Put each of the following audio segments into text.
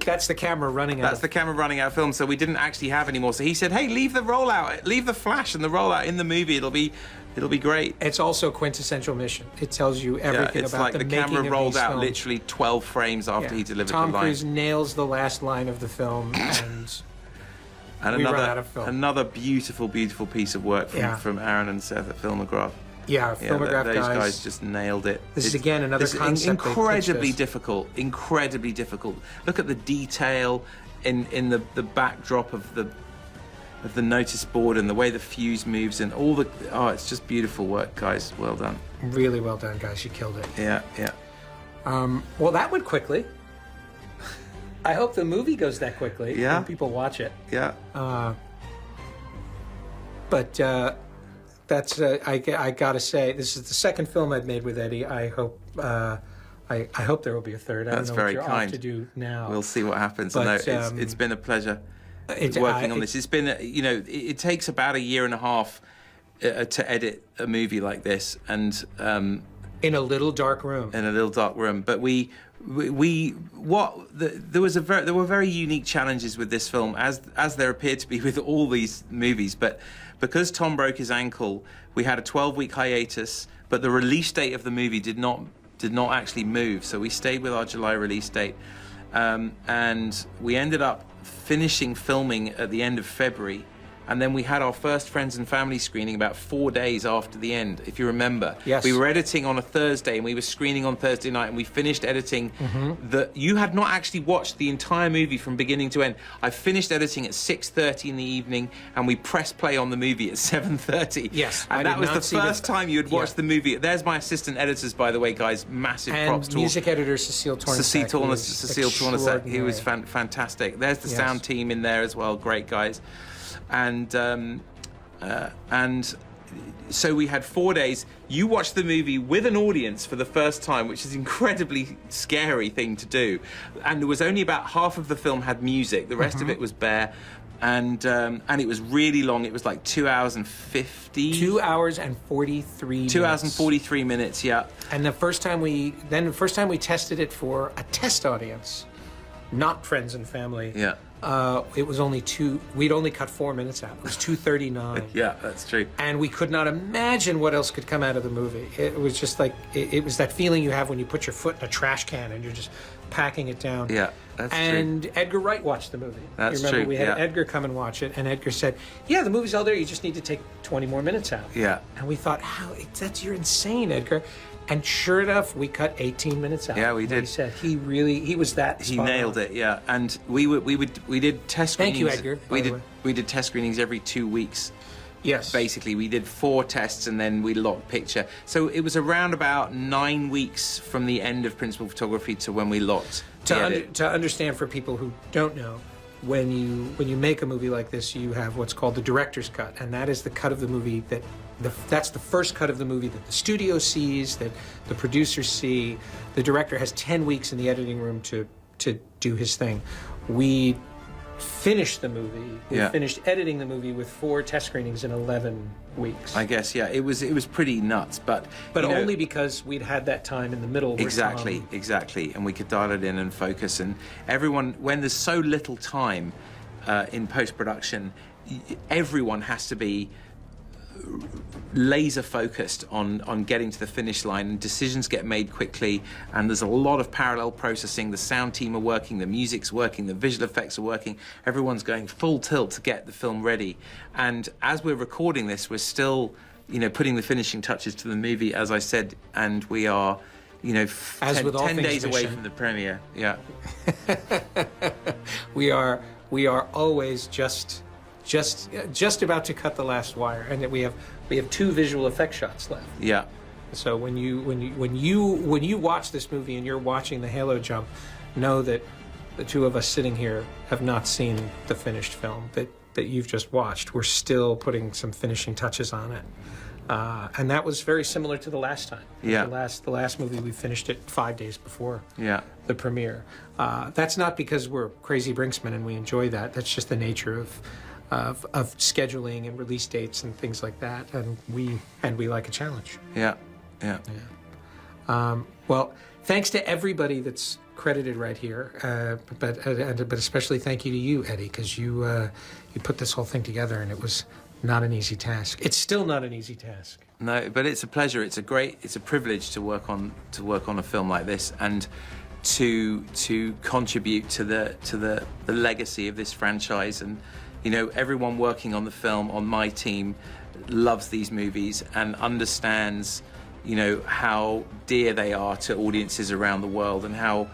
That's the camera running out. That's the camera running out of film, so we didn't actually have any more. So he said, hey, leave the rollout, leave the flash and the rollout in the movie. It'll be great. It's also quintessential Mission. It tells you everything it's about like the the making camera of rolled these out films. literally 12 frames after he delivered the line. Tom Cruise nails the last line of the film, and we run out of film. Another beautiful, beautiful piece of work from Aaron and Seth at Filmograph. Yeah, Filmograph those guys just nailed it. This is again another concept. Incredibly difficult. Incredibly difficult. Look at the detail in the backdrop of the notice board and the way the fuse moves and all the. Oh, it's just beautiful work, guys. Well done. Really well done, guys. You killed it. Yeah, yeah. Well, that went quickly. I hope the movie goes that quickly. Yeah. When people watch it. Yeah. But. That's I gotta say, this is the second film I've made with Eddie. I hope I hope there will be a third. I That's don't know very what you're kind. off to do now. We'll see what happens. But, No, it's been a pleasure working on this. It's been it takes about a year and a half to edit a movie like this, and in a little dark room. In a little dark room, but there were very unique challenges with this film, as there appeared to be with all these movies. But because Tom broke his ankle, we had a 12-week hiatus. But the release date of the movie did not actually move, so we stayed with our July release date, and we ended up finishing filming at the end of February. And then we had our first friends and family screening about 4 days after the end, if you remember. Yes. We were editing on a Thursday, and we were screening on Thursday night, and we finished editing. You had not actually watched the entire movie from beginning to end. I finished editing at 6:30 in the evening, and we pressed play on the movie at 7:30. Yes. And that was the first time you had watched the movie. There's my assistant editors, by the way, guys. Massive props to music editor Cecile Tornasak. Cecile Tornasak, who was fantastic. There's the sound team in there as well. Great guys. And so we had 4 days. You watched the movie with an audience for the first time, which is an incredibly scary thing to do. And there was only about half of the film had music. The rest of it was bare. And it was really long. It was like 2 hours and 50. 2 hours and 43 minutes. 2 hours and 43 minutes, yeah. And the first time we tested it for a test audience, not friends and family. Yeah. It was only we'd only cut 4 minutes out. It was 2:39. Yeah, that's true. And we could not imagine what else could come out of the movie. It was just like, it was that feeling you have when you put your foot in a trash can and you're just packing it down. Yeah, that's true. And Edgar Wright watched the movie. That's you remember true, we had yeah. Edgar come and watch it, and Edgar said, yeah, the movie's all there, you just need to take 20 more minutes out. Yeah. And we thought, you're insane, Edgar. And sure enough, we cut 18 minutes out. Yeah, we did. He said he was that. He nailed it, yeah. And we did test screenings. Thank you, Edgar. We did test screenings every 2 weeks. Yes. Basically, we did 4 tests and then we locked picture. So it was around about 9 weeks from the end of principal photography to when we locked. To understand for people who don't know, when you make a movie like this, you have what's called the director's cut, and that is the cut of the movie that's the first cut of the movie that the studio sees, that the producers see. The director has 10 weeks in the editing room to do his thing. We finished the movie. We finished editing the movie with 4 test screenings in 11 weeks. I guess, yeah. It was pretty nuts, but only because we'd had that time in the middle. Exactly, and we could dial it in and focus. And everyone, when there's so little time in post-production, everyone has to be laser focused on getting to the finish line, and decisions get made quickly, and there's a lot of parallel processing. The sound team are working, the music's working, the visual effects are working. Everyone's going full tilt to get the film ready. And as we're recording this, we're still putting the finishing touches to the movie, as I said, and we are 10 days away from the premiere. Yeah. we are always just about to cut the last wire, and we have 2 visual effect shots left. Yeah. So when you watch this movie and you're watching the halo jump, know that the 2 of us sitting here have not seen the finished film that you've just watched. We're still putting some finishing touches on it, and that was very similar to the last time. Yeah. The last movie, we finished it 5 days before. Yeah. The premiere. That's not because we're crazy Brinksmen and we enjoy that. That's just the nature of scheduling and release dates and things like that, and we like a challenge. Yeah. Well, thanks to everybody that's credited right here, but especially thank you to you, Eddie, because you put this whole thing together, and it was not an easy task. It's still not an easy task. No, but it's a pleasure. It's a privilege to work on a film like this, and to contribute to the legacy of this franchise. And you know, everyone working on the film on my team loves these movies and understands, you know, how dear they are to audiences around the world, and how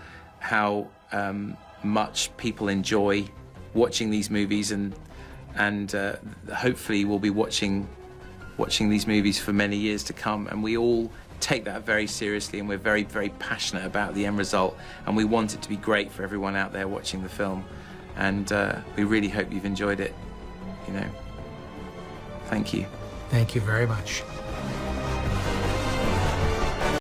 much people enjoy watching these movies, and hopefully we'll be watching these movies for many years to come. And we all take that very seriously, and we're very, very passionate about the end result, and we want it to be great for everyone out there watching the film. And we really hope you've enjoyed it. You know, thank you. Thank you very much.